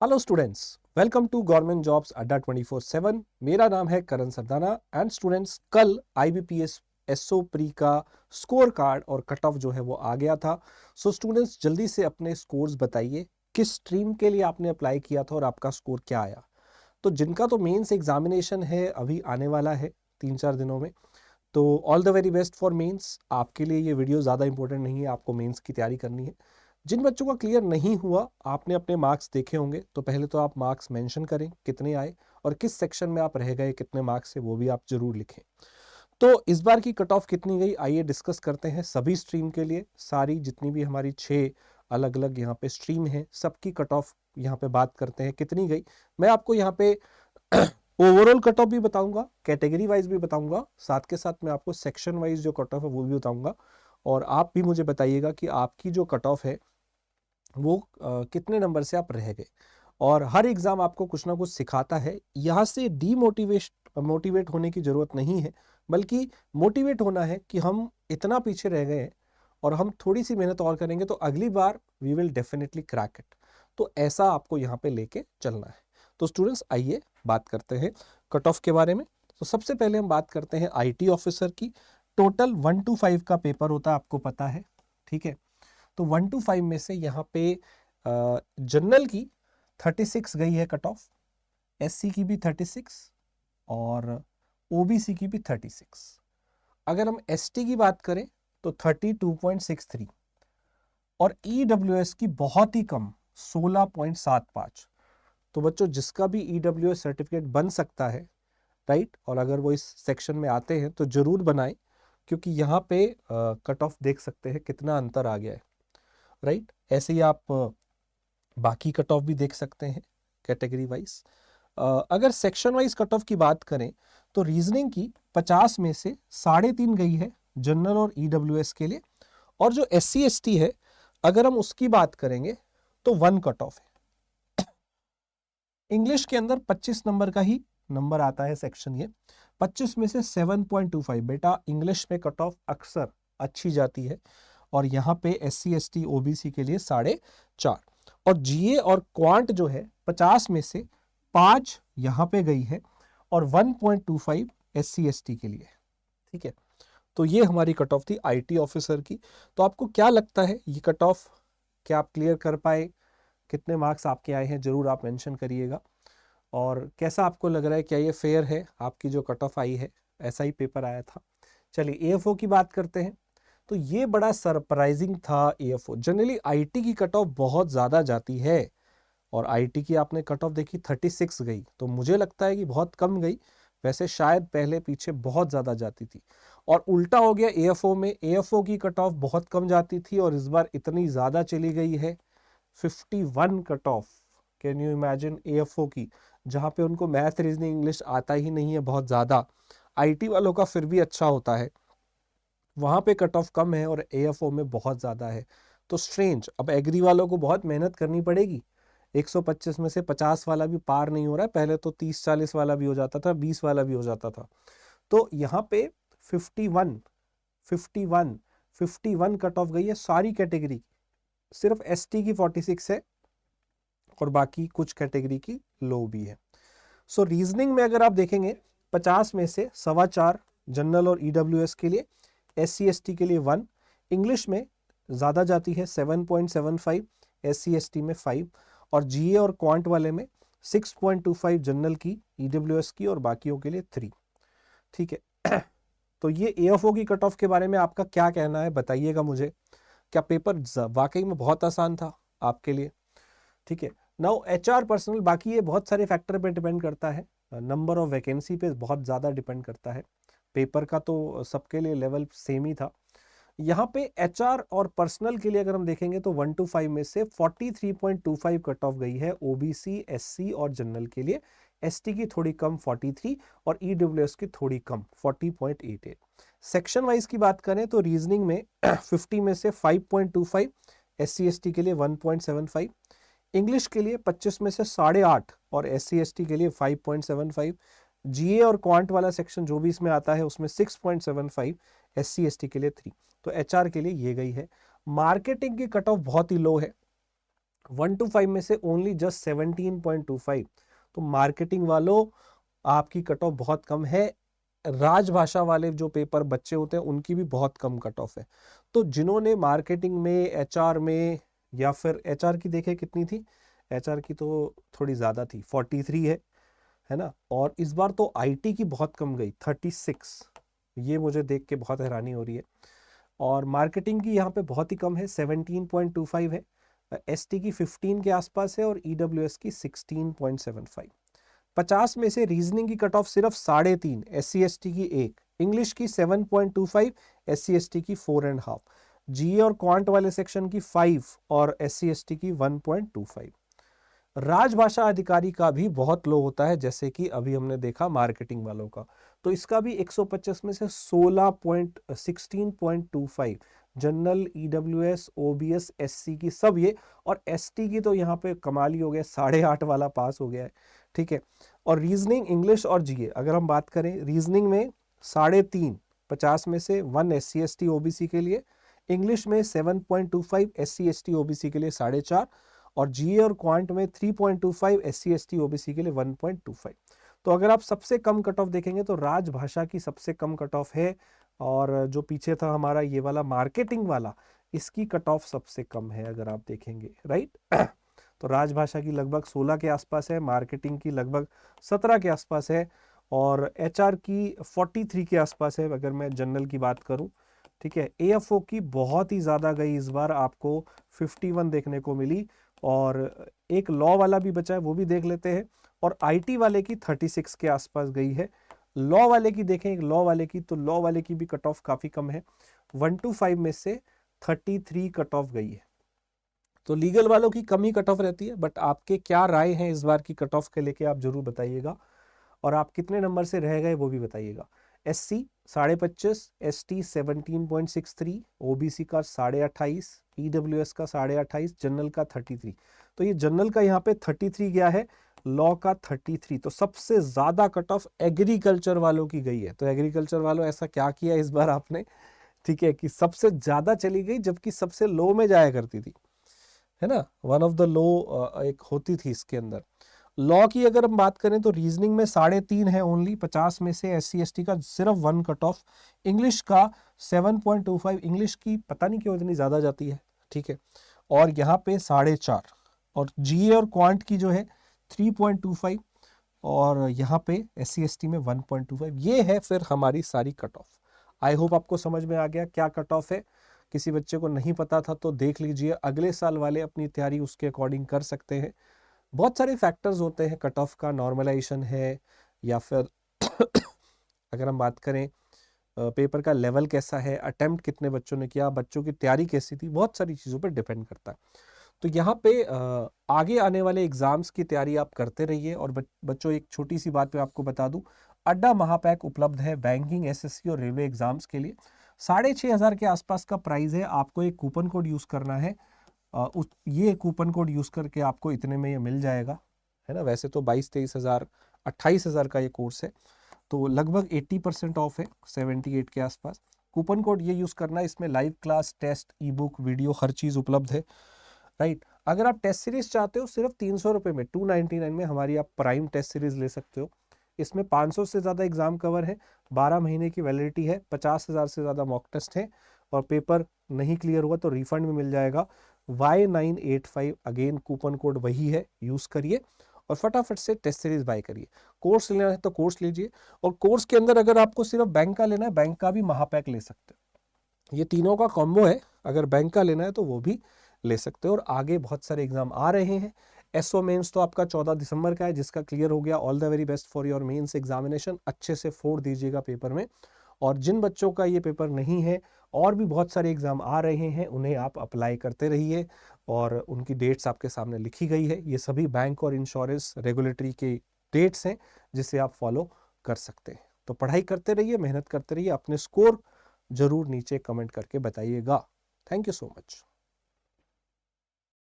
Hello students, welcome to government jobs Adda 24/7। मेरा नाम है करण सरदाना एंड स्टूडेंट्स, कल आईबीपीएस एसओ प्री का स्कोर कार्ड और कट ऑफ जो है वो आ गया था। सो स्टूडेंट्स, जल्दी से अपने स्कोर्स बताइए, किस स्ट्रीम के लिए आपने अप्लाई किया था और आपका स्कोर क्या आया। तो जिनका तो मेंस एग्जामिनेशन है अभी आने वाला है 3-4 दिनों में, तो all the very best for mains. आपके लिए ये वीडियो ज़्यादा इंपॉर्टेंट नहीं है, आपको मेंस की तैयारी करनी है। जिन बच्चों का क्लियर नहीं हुआ, आपने अपने मार्क्स देखे होंगे, तो पहले तो आप मार्क्स मेंशन करें कितने आए और किस सेक्शन में आप रह गए, कितने मार्क्स से, वो भी आप जरूर लिखें। तो इस बार की कट ऑफ कितनी गई, आइए डिस्कस करते हैं सभी स्ट्रीम के लिए। सारी जितनी भी हमारी 6 अलग अलग यहाँ पे स्ट्रीम है, सबकी कट ऑफ यहाँ पे बात करते हैं कितनी गई। मैं आपको यहाँ पे ओवरऑल कट ऑफ भी बताऊंगा, कैटेगरी वाइज भी बताऊंगा, साथ के साथ मैं आपको सेक्शन वाइज जो कट ऑफ है वो भी बताऊंगा। और आप भी मुझे बताइएगा कि आपकी जो कट ऑफ है वो कितने नंबर से आप रह गए। और हर एग्जाम आपको कुछ ना कुछ सिखाता है, यहाँ से मोटिवेट होने की जरूरत नहीं है, बल्कि मोटिवेट होना है कि हम इतना पीछे रह गए हैं और हम थोड़ी सी मेहनत और करेंगे तो अगली बार we will definitely crack it. तो ऐसा आपको यहाँ पे लेके चलना है। तो स्टूडेंट्स, आइए बात करते हैं कट ऑफ के बारे में। तो सबसे पहले हम बात करते हैं आईटी ऑफिसर की। टोटल 1 to 5 का पेपर होता है, आपको पता है, ठीक है। तो 1 to 5 में से यहाँ पे जनरल की 36 गई है कट ऑफ, एससी की भी 36 और ओबीसी की भी 36। अगर हम एसटी की बात करें तो 32.63 और ईडब्ल्यूएस की बहुत ही कम 16.75। तो बच्चों, जिसका भी ईडब्ल्यूएस सर्टिफिकेट बन सकता है, राइट, और अगर वो इस सेक्शन में आते हैं तो जरूर बनाएं, क्योंकि यहाँ पे कट ऑफ देख सकते हैं कितना अंतर आ गया है, राइट। ऐसे ही आप बाकी कट ऑफ भी देख सकते हैं कैटेगरी वाइज। अगर सेक्शन वाइज कट ऑफ की बात करें तो रीजनिंग की 50 में से 3.5 गई है जनरल और ईडब्ल्यूएस के लिए। और जो एससी एसटी है, अगर हम उसकी बात करेंगे तो 1 कट ऑफ है। इंग्लिश के अंदर 25 नंबर का ही नंबर आता है सेक्शन, ये 25 में से 7.25। बेटा, इंग्लिश में कट ऑफ अक्सर अच्छी जाती है और यहाँ पे एससी एसटी ओबीसी के लिए 4.5। और जीए और क्वांट जो है 50 में से 5 यहाँ पे गई है और 1.25 एससी एसटी के लिए, ठीक है। तो ये हमारी कट ऑफ थी आईटी ऑफिसर की। तो आपको क्या लगता है, ये कट ऑफ क्या आप क्लियर कर पाए, कितने मार्क्स आपके आए हैं, जरूर आप मेंशन करिएगा। और कैसा आपको लग रहा है, क्या ये फेयर है, आपकी जो कट ऑफ आई है ऐसा ही पेपर आया था। चलिए एएफओ की बात करते हैं। तो ये बड़ा सरप्राइजिंग था एएफओ। जनरली आईटी की कट ऑफ बहुत ज़्यादा जाती है और आईटी की आपने कट ऑफ देखी 36 गई, तो मुझे लगता है कि बहुत कम गई। वैसे शायद पहले पीछे बहुत ज़्यादा जाती थी। और उल्टा हो गया एएफओ में, एएफओ की कट ऑफ बहुत कम जाती थी और इस बार इतनी ज़्यादा चली गई है, 51 cut off. Can you imagine, AFO की, जहाँ पे उनको मैथ रीजनिंग इंग्लिश आता ही नहीं है बहुत ज़्यादा। आईटी वालों का फिर भी अच्छा होता है, वहाँ पे कट ऑफ कम है और एएफओ में बहुत ज़्यादा है। तो स्ट्रेंज। अब एग्री वालों को बहुत मेहनत करनी पड़ेगी, 125 में से 50 वाला भी पार नहीं हो रहा है। पहले तो 30-40 वाला भी हो जाता था, 20 वाला भी हो जाता था। तो यहाँ पे 51 51 51 कट ऑफ गई है सारी कैटेगरी। सिर्फ एसटी की 46 है और बाकी कुछ कैटेगरी की लो भी है। सो रीजनिंग में अगर आप देखेंगे 50 में से 4.25 जनरल और ईडब्ल्यूएस के लिए, एससी एसटी के लिए 1। इंग्लिश में ज़्यादा जाती है 7.75, एससी एसटी में 5 और जीए और क्वांट वाले में 6.25 जनरल की, ईडब्ल्यूएस की और बाकियों के लिए 3, ठीक है। तो ये एएफओ की कट ऑफ के बारे में आपका क्या कहना है, बताइएगा मुझे। क्या पेपर वाकई में बहुत आसान था आपके लिए, ठीक है। नाउ एचआर पर्सनल, बाकी ये बहुत सारे फैक्टर पे डिपेंड करता है, नंबर ऑफ वैकेंसी पे बहुत ज़्यादा डिपेंड करता है। पेपर का तो सबके लिए लेवल सेम ही था। यहाँ पे एचआर और पर्सनल के लिए अगर हम देखेंगे तो 1 to 5 में से 43.25 कट ऑफ गई है ओबीसी, एससी और जनरल के लिए। एसटी की थोड़ी कम 43 और ईडब्ल्यूएस की थोड़ी कम 40.88। सेक्शन वाइज की बात करें तो रीजनिंग में 50 में से 5.25, एससी एसटी के लिए 1.75, इंग्लिश के लिए 25 में से 8.5 और एससी एसटी के लिए 5.75, जीए और क्वांट वाला सेक्शन जो भी इसमें आता है उसमें 6.75, एससी एसटी के लिए 3। तो एचआर के लिए ये गई है। मार्केटिंग की कट ऑफ बहुत ही लो है, 1 to 5 में से ओनली जस्ट 17.25। तो मार्केटिंग वालों आपकी कट ऑफ बहुत कम है। राजभाषा वाले जो पेपर बच्चे होते हैं उनकी भी बहुत कम कट ऑफ है। तो जिन्होंने मार्केटिंग में, एचआर में, या फिर एचआर की देखे कितनी थी, एचआर की तो थोड़ी ज़्यादा थी, 43 है ना। और इस बार तो आईटी की बहुत कम गई, 36। ये मुझे देख के बहुत हैरानी हो रही है। और मार्केटिंग की यहाँ पे बहुत ही कम है, 17.25 है। एसटी की 15 के आसपास है और ईडब्ल्यूएस की 16.75। 50 में से रीजनिंग की कट ऑफ सिर्फ 3.5, SC ST की 1, इंग्लिश की 7.25, SC ST की 4.5, जीए और क्वांट वाले सेक्शन की 5 और SC ST की 1.25। राजभाषा अधिकारी का भी बहुत लो होता है, जैसे कि अभी हमने देखा मार्केटिंग वालों का। तो इसका भी 125 में से 16.25, जनरल, ईडब्ल्यूएस, ओबीएस, एससी की सब ये, और एसटी की तो यहाँ पे कमाल ही हो गया, 8.5 वाला पास हो गया है, ठीक है। और रीजनिंग, इंग्लिश और जीए अगर हम बात करें, रीजनिंग में 3.5, 50 में से 1 SC ST ओबीसी के लिए, इंग्लिश में 7.25 SC ST ओबीसी के लिए 4.5, और जीए और क्वांट में 3.25 SC ST ओबीसी के लिए 1.25। तो अगर आप सबसे कम कट ऑफ देखेंगे तो राजभाषा की सबसे कम कट ऑफ है, और जो पीछे था हमारा ये वाला मार्केटिंग वाला, इसकी कट ऑफ सबसे कम है अगर आप देखेंगे, राइट। तो राजभाषा की लगभग 16 के आसपास है, मार्केटिंग की लगभग 17 के आसपास है, और एचआर की 43 के आसपास है अगर मैं जनरल की बात करूं, ठीक है। एएफओ की बहुत ही ज़्यादा गई, इस बार आपको 51 देखने को मिली, और एक लॉ वाला भी बचा है, वो भी देख लेते हैं। और आईटी वाले की 36 के आसपास गई है। लॉ वाले की देखें, एक लॉ वाले की, तो लॉ वाले की भी कट ऑफ काफ़ी कम है, 1 to 5 में से 33 कट ऑफ गई है। तो लीगल वालों की कम ही कट ऑफ रहती है, बट आपके क्या राय हैं इस बार की कट ऑफ के लेके आप जरूर बताइएगा, और आप कितने नंबर से रह गए वो भी बताइएगा। एससी 25.5, एसटी 17.63, ओबीसी का 28.5, ईडब्ल्यूएस का 28.5, जनरल का 33। तो ये जनरल का यहाँ पे 33 गया है, लॉ का 33। तो सबसे ज्यादा कट ऑफ एग्रीकल्चर वालों की गई है। तो एग्रीकल्चर वालों ऐसा क्या किया इस बार आपने, ठीक है, कि सबसे ज्यादा चली गई जबकि सबसे लो में जाया करती थी, है ना। वन ऑफ द लो एक होती थी इसके अंदर। लॉ की अगर हम बात करें तो रीजनिंग में 3.5 है ओनली, 50 में से SC ST का सिर्फ 1 कट ऑफ। इंग्लिश का 7.25, इंग्लिश की पता नहीं क्यों इतनी ज्यादा जाती है, ठीक है। और यहाँ पे 4.5, और जीए और क्वांट की जो है 3.25, और यहाँ पे SC ST में 1.25। ये है फिर हमारी सारी कट ऑफ। आई होप आपको समझ में आ गया क्या कट ऑफ है। किसी बच्चे को नहीं पता था तो देख लीजिए, अगले साल वाले अपनी तैयारी उसके अकॉर्डिंग कर सकते हैं। बहुत सारे फैक्टर्स होते हैं कट ऑफ का, नॉर्मलाइजेशन है, या फिर अगर हम बात करें पेपर का लेवल कैसा है, अटेम्प्ट कितने बच्चों ने किया, बच्चों की तैयारी कैसी थी, बहुत सारी चीज़ों पर डिपेंड करता है। तो यहाँ पे आगे आने वाले एग्जाम्स की तैयारी आप करते रहिए। और बच्चों एक छोटी सी बात मैं आपको बता दूं, अड्डा महापैक उपलब्ध है बैंकिंग, एसएससी और रेलवे एग्जाम्स के लिए। 6,500 के आसपास का प्राइस है। आपको एक कूपन कोड यूज़ करना है, ये कूपन कोड यूज़ करके आपको इतने में ये मिल जाएगा, है ना। वैसे तो 22-23 हज़ार, 28 हज़ार का ये कोर्स है, तो लगभग 80% ऑफ है, 78 के आसपास। कूपन कोड ये यूज़ करना है, इसमें live class, test, e book, video हर चीज़ उपलब्ध है, राइट। अगर आप टेस्ट सीरीज चाहते हो सिर्फ 300 रुपये में, 299 में हमारी आप प्राइम टेस्ट सीरीज ले सकते हो। इसमें 500 से ज़्यादा एग्जाम कवर है, 12 महीने की वैलिडिटी है, 50,000 से ज़्यादा मॉक टेस्ट है, और पेपर नहीं क्लियर हुआ तो रिफंड में मिल जाएगा। Y985 अगेन कूपन कोड वही है, यूज़ करिए और फटाफट से टेस्ट सीरीज बाय करिए। कोर्स लेना है तो कोर्स लीजिए, और कोर्स के अंदर अगर आपको सिर्फ बैंक का लेना है, बैंक का भी महापैक ले सकते हो। ये तीनों का कॉम्बो है, अगर बैंक का लेना है तो वो भी ले सकते हो। और आगे बहुत सारे एग्जाम आ रहे हैं। एसओ मेंस तो आपका 14 दिसंबर का है, जिसका क्लियर हो गया, all the very best for your mains examination. अच्छे से फोड़ दीजिएगा पेपर में। और जिन बच्चों का ये पेपर नहीं है, और भी बहुत सारे एग्जाम आ रहे हैं, उन्हें आप अप्लाई करते रहिए, और उनकी डेट्स आपके सामने लिखी गई है। ये सभी बैंक और इंश्योरेंस रेगुलेटरी के डेट्स हैं जिसे आप फॉलो कर सकते हैं। तो पढ़ाई करते रहिए, मेहनत करते रहिए, अपने स्कोर जरूर नीचे कमेंट करके बताइएगा। Thank you so much.